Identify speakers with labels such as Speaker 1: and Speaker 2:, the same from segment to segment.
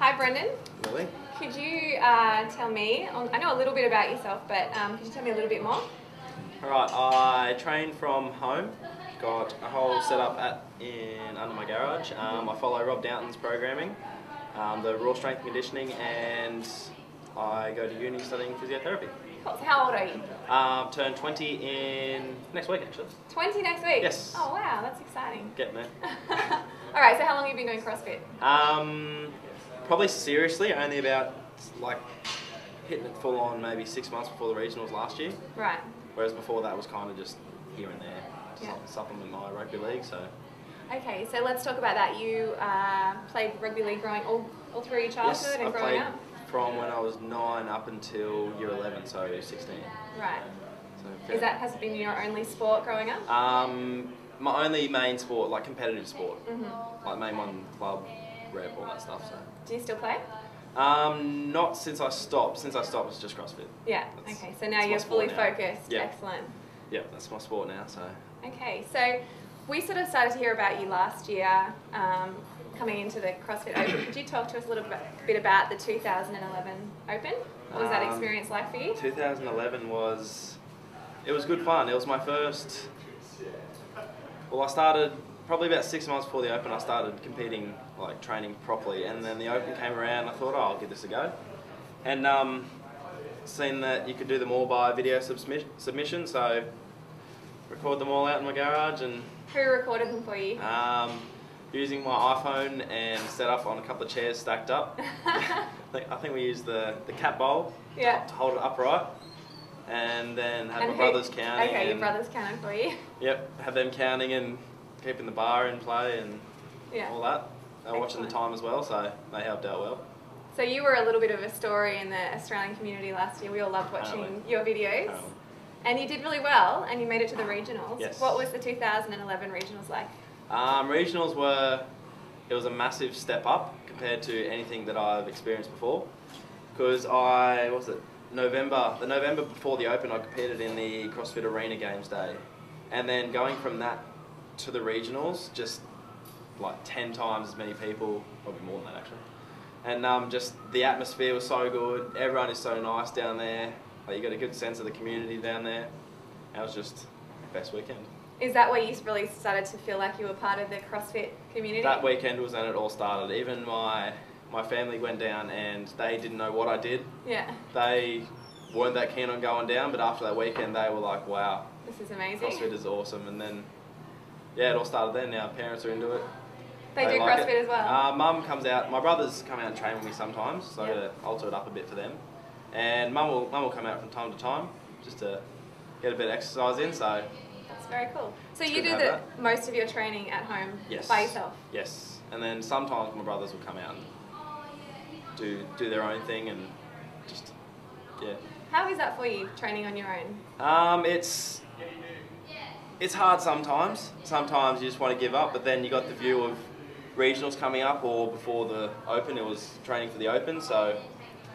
Speaker 1: Hi Brendan.
Speaker 2: Lily.
Speaker 1: Could you tell me, I know a little bit about yourself, but could you tell me a little bit more?
Speaker 2: Alright, I train from home. Got a whole setup under my garage. I follow Rob Downton's programming, the raw strength and conditioning, and I go to uni studying physiotherapy.
Speaker 1: Cool. So how old are you?
Speaker 2: Turn 20 in next week actually.
Speaker 1: 20 next week?
Speaker 2: Yes.
Speaker 1: Oh wow, that's exciting.
Speaker 2: Getting there.
Speaker 1: Alright, so how long have you been doing CrossFit?
Speaker 2: Probably seriously, only about like hitting it full on maybe 6 months before the regionals last year.
Speaker 1: Right.
Speaker 2: Whereas before that was kind of just here and there,
Speaker 1: Yeah.
Speaker 2: supplement my rugby league. So.
Speaker 1: Okay, so let's talk about that. You played rugby league growing all through your childhood and growing up?
Speaker 2: From when I was 9 up until year 11, so 16.
Speaker 1: Right.
Speaker 2: So
Speaker 1: Has it been your only sport growing up?
Speaker 2: My only main sport, like competitive sport,
Speaker 1: Mm-hmm.
Speaker 2: like main one, club, rep, all that stuff. So.
Speaker 1: Do you still play?
Speaker 2: Not since I stopped. Since I stopped, it's just CrossFit.
Speaker 1: Yeah. Okay, so now you're fully focused.
Speaker 2: Yeah.
Speaker 1: Excellent.
Speaker 2: Yeah, that's my sport now. So.
Speaker 1: Okay, so we sort of started to hear about you last year, coming into the CrossFit Open. Could you talk to us a little bit about the 2011 Open? What was that experience like for you?
Speaker 2: 2011 was good fun. It was my first. Well, I started probably about 6 months before the Open. I started competing, like training properly, and then the Open came around. I thought, oh, I'll give this a go, and seen that you could do them all by video submission, so record them all out in my garage. And
Speaker 1: who recorded them for you?
Speaker 2: Using my iPhone and set up on a couple of chairs stacked up. I think we used the cat bowl to hold it upright, and then had my brothers counting.
Speaker 1: Okay, your brothers counted for you.
Speaker 2: Yep, have them counting and keeping the bar in play and all that. They were watching the time as well, so they helped out well.
Speaker 1: So you were a little bit of a story in the Australian community last year. We all loved watching your videos. And you did really well, and you made it to the regionals.
Speaker 2: Yes.
Speaker 1: What was the 2011 regionals like?
Speaker 2: Regionals it was a massive step up compared to anything that I've experienced before. Because the November before the Open, I competed in the CrossFit Arena Games Day. And then going from that to the regionals, just like 10 times as many people, probably more than that actually. And just the atmosphere was so good, everyone is so nice down there. Like, you got a good sense of the community down there. And it was just the best weekend.
Speaker 1: Is that where you really started to feel like you were part of the CrossFit community?
Speaker 2: That weekend was when it all started. Even my family went down and they didn't know what I did.
Speaker 1: Yeah.
Speaker 2: They weren't that keen on going down, but after that weekend they were like, wow.
Speaker 1: This is amazing.
Speaker 2: CrossFit is awesome. And then, yeah, it all started then. Now parents are into it.
Speaker 1: They do
Speaker 2: like
Speaker 1: CrossFit as well?
Speaker 2: Mum comes out. My brothers come out and train with me sometimes, so to alter it up a bit for them. And Mum will come out from time to time just to get a bit of exercise in. So
Speaker 1: that's very cool. So you do most of your training at home by yourself? Yes.
Speaker 2: And then sometimes my brothers will come out and do their own thing and just, yeah.
Speaker 1: How is that for you, training on your own?
Speaker 2: It's hard sometimes. Sometimes you just want to give up, but then you got the view of regionals coming up, or before the Open, it was training for the Open, so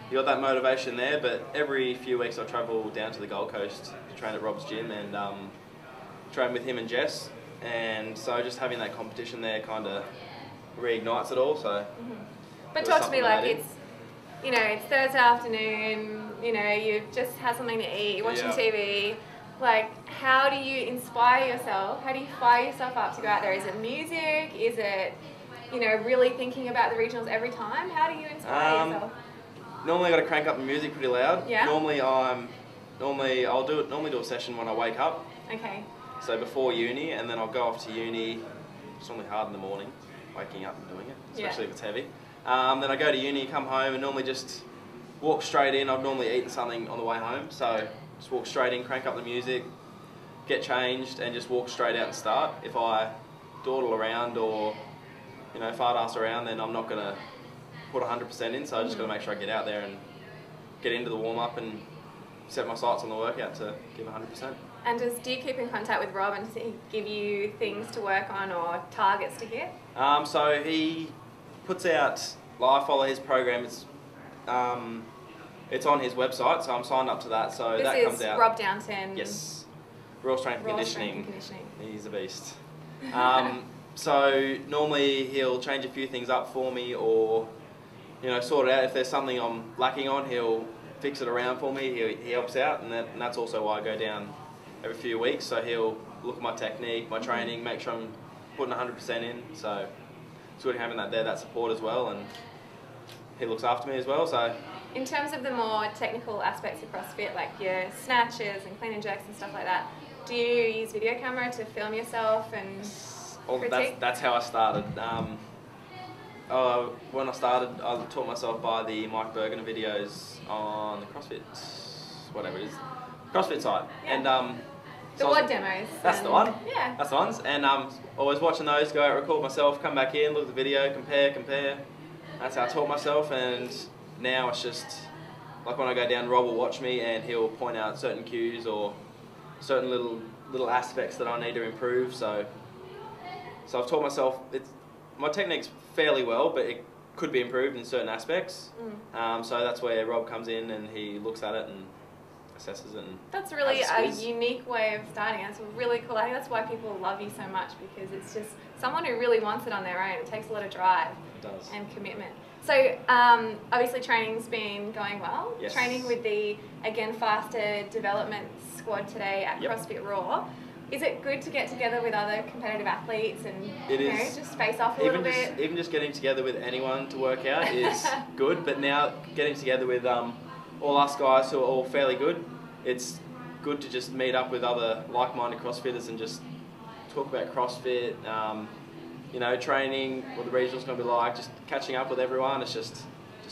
Speaker 2: you got that motivation there. But every few weeks I travel down to the Gold Coast to train at Rob's gym and train with him and Jess, and so just having that competition there kind of reignites it all. So,
Speaker 1: but talk to me like it's Thursday afternoon. You just had something to eat, you're watching TV. Like, how do you inspire yourself? How do you fire yourself up to go out there? Is it music? Is it, really thinking about the regionals every time? How do you inspire yourself?
Speaker 2: Normally I got to crank up the music pretty loud.
Speaker 1: Yeah.
Speaker 2: Normally I'll do a session when I wake up.
Speaker 1: Okay.
Speaker 2: So before uni, and then I'll go off to uni. It's normally hard in the morning, waking up and doing it, especially if it's heavy. Then I go to uni, come home, and normally just walk straight in. I've normally eaten something on the way home, so just walk straight in, crank up the music, get changed, and just walk straight out and start. If I dawdle around or fart ass around, then I'm not going to put 100% in, so I just got to make sure I get out there and get into the warm-up and set my sights on the workout to give 100%.
Speaker 1: And do you keep in contact with Rob, and does he give you things to work on or targets to hit?
Speaker 2: So he puts out, I follow his program, it's on his website, so I'm signed up to that, so that comes out.
Speaker 1: This is Rob Downton?
Speaker 2: Yes. Raw Strength and Conditioning. He's a beast. So normally he'll change a few things up for me, or you know, sort it out. If there's something I'm lacking on, he'll fix it around for me. He helps out, and that's also why I go down every few weeks. So he'll look at my technique, my training, make sure I'm putting 100% in. So it's good having that support as well, and he looks after me as well. So
Speaker 1: in terms of the more technical aspects of CrossFit, like your snatches and clean and jerks and stuff like that, do you use video camera to film yourself and critique?
Speaker 2: That's how I started. When I started, I taught myself by the Mike Bergener videos on the CrossFit, whatever it is, CrossFit site.
Speaker 1: Yeah.
Speaker 2: And
Speaker 1: the WOD demos.
Speaker 2: That's the one.
Speaker 1: Yeah.
Speaker 2: That's the ones. And always watching those, go out, record myself, come back in, look at the video, compare. That's how I taught myself. And now it's just like when I go down, Rob will watch me and he'll point out certain cues or certain little aspects that I need to improve. So I've taught myself. My technique's fairly well, but it could be improved in certain aspects. So that's where Rob comes in and he looks at it and assesses it. And
Speaker 1: that's really a unique way of starting. That's really cool. I think that's why people love you so much, because it's just someone who really wants it on their own. It takes a lot of drive and commitment. So obviously training's been going well.
Speaker 2: Yes.
Speaker 1: Training with the, again, faster development squad today at CrossFit Raw. Is it good to get together with other competitive athletes and just face off a little bit?
Speaker 2: Even just getting together with anyone to work out is good, but now getting together with all us guys who are all fairly good, it's good to just meet up with other like-minded CrossFitters and just talk about CrossFit, you know, training, what the regional's going to be like, just catching up with everyone. It's just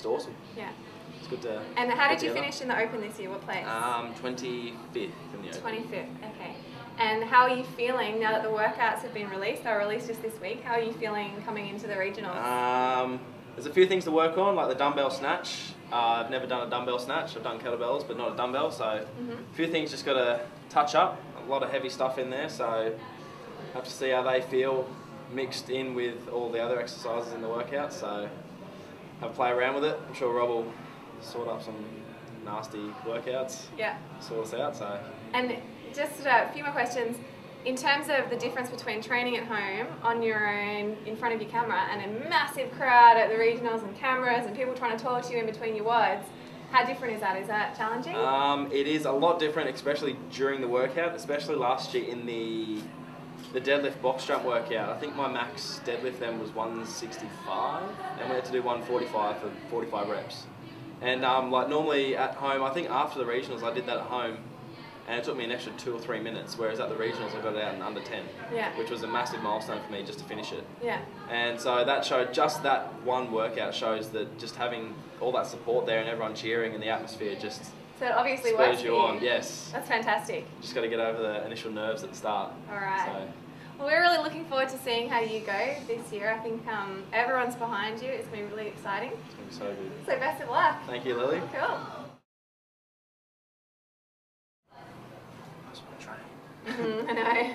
Speaker 2: awesome.
Speaker 1: Yeah.
Speaker 2: It's good to.
Speaker 1: And how did you finish in the Open this year? What place?
Speaker 2: 25th in the Open.
Speaker 1: 25th. Okay. And how are you feeling now that the workouts have been released? They were released just this week. How are you feeling coming into the regionals?
Speaker 2: There's a few things to work on, like the dumbbell snatch. I've never done a dumbbell snatch. I've done kettlebells, but not a dumbbell. So a few things just got to touch up. A lot of heavy stuff in there, so have to see how they feel mixed in with all the other exercises in the workout. So have a play around with it. I'm sure Rob will sort up some nasty workouts. Yeah. Sort us out. So.
Speaker 1: And just a few more questions. In terms of the difference between training at home on your own in front of your camera and a massive crowd at the regionals and cameras and people trying to talk to you in between your WODs, how different is that? Is that challenging?
Speaker 2: It is a lot different, especially during the workout, especially last year in the deadlift box jump workout. I think my max deadlift then was 165 and we had to do 145 for 45 reps. And like normally at home, I think after the regionals I did that at home, and it took me an extra 2 or 3 minutes, whereas at the regionals I got it out in under 10, which was a massive milestone for me just to finish it. Yeah. And so that showed, just that one workout shows that just having all that support there and everyone cheering and the atmosphere just
Speaker 1: so it obviously works for you
Speaker 2: on. Yes.
Speaker 1: That's fantastic.
Speaker 2: Just got to get over the initial nerves at the start.
Speaker 1: All right. Well, we're really looking forward to seeing how you go this year. I think everyone's behind you. It's going to be really exciting.
Speaker 2: It's going to be so good.
Speaker 1: So best of luck.
Speaker 2: Thank you, Lily.
Speaker 1: Cool. I know.